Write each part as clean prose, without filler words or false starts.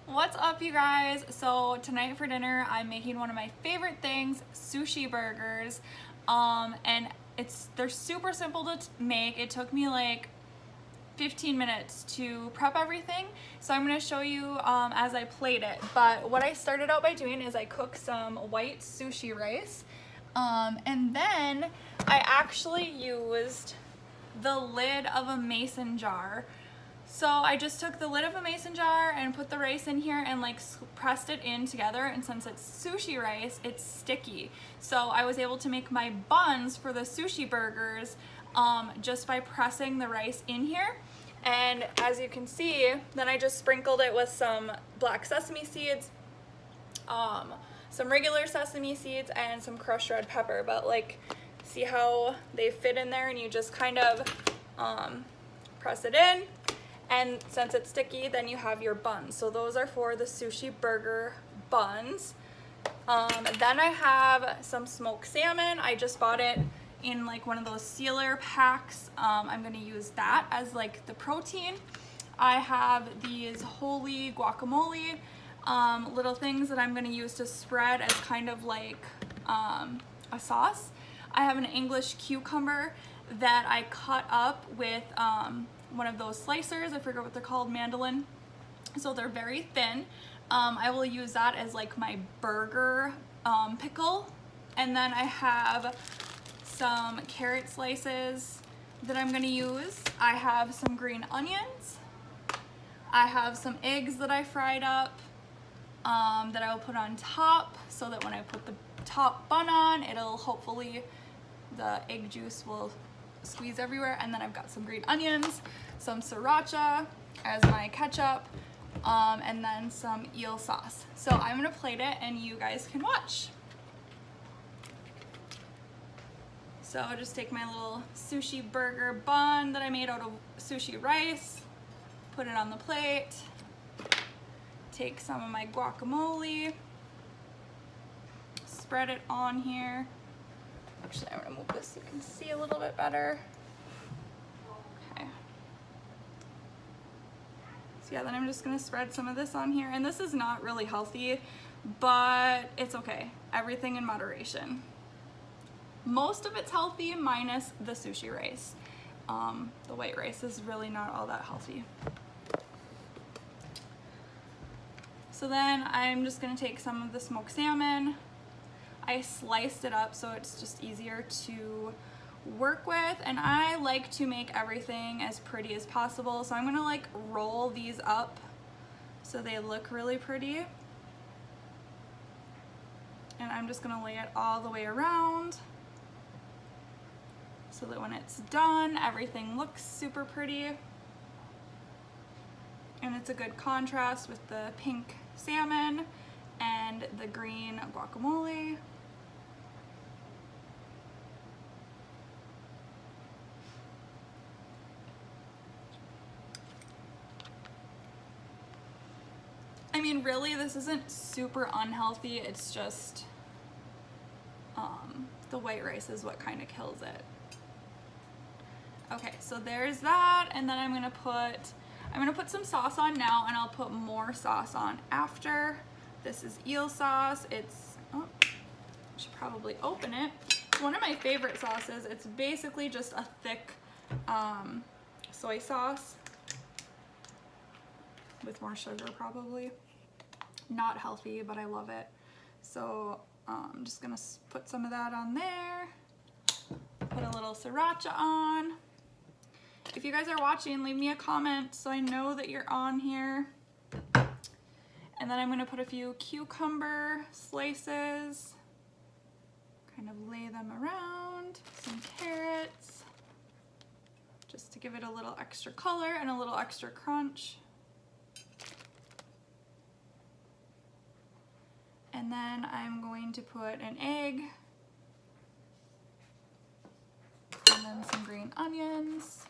What's up, you guys? So tonight for dinner I'm making one of my favorite things, sushi burgers. And they're super simple to make. It took me like 15 minutes to prep everything, so I'm going to show you as I plate it. But what I started out by doing is I cooked some white sushi rice, and then I actually used the lid of a mason jar. So I just took the lid of a mason jar and put the rice in here and like pressed it in together, and since it's sushi rice, it's sticky. So I was able to make my buns for the sushi burgers just by pressing the rice in here. And as you can see, then I just sprinkled it with some black sesame seeds, some regular sesame seeds, and some crushed red pepper. But like, see how they fit in there, and you just kind of press it in. And since it's sticky, then you have your buns. So those are for the sushi burger buns. Then I have some smoked salmon. I just bought it in like one of those sealer packs. I'm gonna use that as like the protein. I have these holy guacamole little things that I'm gonna use to spread as kind of like a sauce. I have an English cucumber that I cut up with one of those slicers. I forget what they're called, mandolin. So they're very thin. I will use that as like my burger pickle. And then I have some carrot slices that I'm gonna use. I have some green onions. I have some eggs that I fried up that I will put on top, so that when I put the top bun on, it'll hopefully, the egg juice will squeeze everywhere. And then I've got some green onions, some sriracha as my ketchup, and then some eel sauce. So I'm gonna plate it and you guys can watch. So I'll just take my little sushi burger bun that I made out of sushi rice, put it on the plate, take some of my guacamole, spread it on here. Actually, I'm gonna move this so you can see a little bit better. Okay. So yeah, then I'm just gonna spread some of this on here. And this is not really healthy, but it's okay. Everything in moderation. Most of it's healthy, minus the sushi rice. The white rice is really not all that healthy. So then I'm just gonna take some of the smoked salmon. I sliced it up so it's just easier to work with, and I like to make everything as pretty as possible. So I'm gonna like roll these up so they look really pretty. And I'm just gonna lay it all the way around so that when it's done, everything looks super pretty. And it's a good contrast with the pink salmon and the green guacamole. I mean, really, this isn't super unhealthy. It's just the white rice is what kind of kills it. Okay, so there's that, and then I'm gonna put some sauce on now, and I'll put more sauce on after. This is eel sauce. I should probably open it. It's one of my favorite sauces. It's basically just a thick soy sauce with more sugar probably. Not healthy, but I love it. So I'm just gonna put some of that on there. Put a little sriracha on. If you guys are watching, leave me a comment so I know that you're on here. And then I'm gonna put a few cucumber slices, kind of lay them around, some carrots, just to give it a little extra color and a little extra crunch. And then I'm going to put an egg, and then some green onions,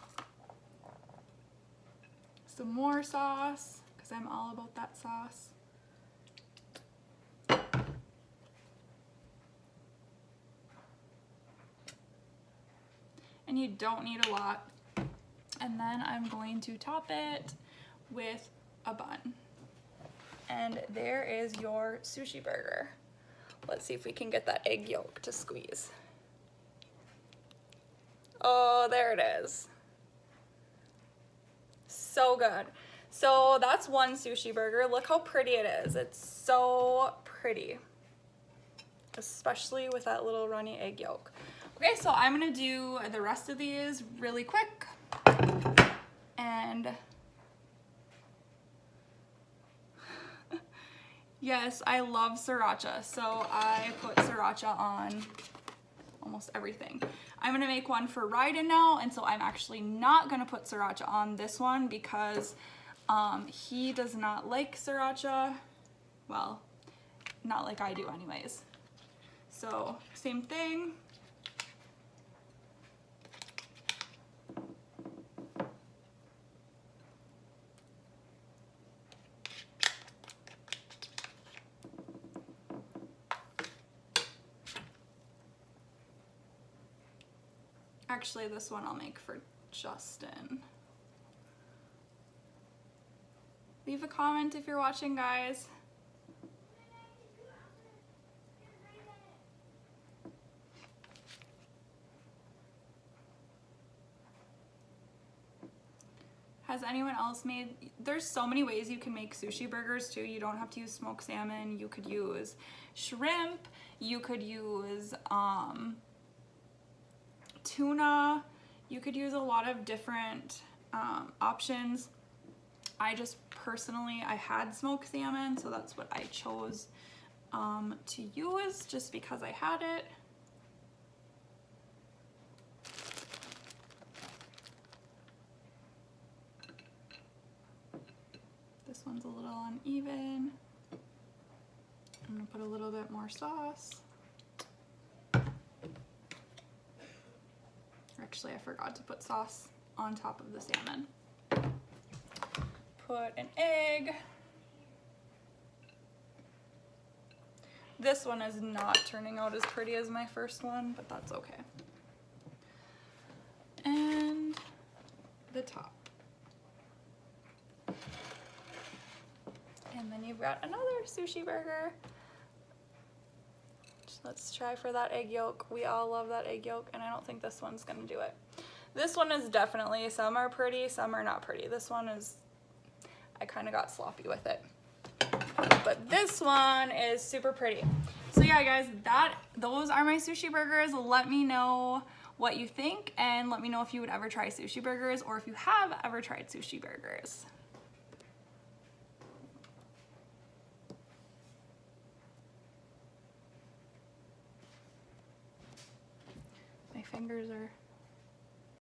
some more sauce, because I'm all about that sauce. And you don't need a lot. And then I'm going to top it with a bun. And there is your sushi burger. Let's see if we can get that egg yolk to squeeze. Oh, there it is. So good. So that's one sushi burger. Look how pretty it is. It's so pretty, especially with that little runny egg yolk. Okay, so I'm gonna do the rest of these really quick. And yes, I love sriracha, so I put sriracha on almost everything. I'm gonna make one for Ryden now, and so I'm actually not gonna put sriracha on this one because he does not like sriracha. Well, not like I do anyways. So same thing. Actually, this one I'll make for Justin. Leave a comment if you're watching, guys. Has anyone else made, there's so many ways you can make sushi burgers too. You don't have to use smoked salmon. You could use shrimp. You could use tuna. You could use a lot of different options. I just personally, I had smoked salmon, so that's what I chose to use just because I had it. This one's a little uneven. I'm gonna put a little bit more sauce. Actually, I forgot to put sauce on top of the salmon. Put an egg. This one is not turning out as pretty as my first one, but that's okay. And the top. And then you've got another sushi burger. Let's try for that egg yolk. We all love that egg yolk, and I don't think this one's gonna do it. This one is definitely, some are pretty, some are not pretty. This one is, I kind of got sloppy with it. But this one is super pretty. So yeah, guys, those are my sushi burgers. Let me know what you think, and let me know if you would ever try sushi burgers or if you have ever tried sushi burgers. My fingers are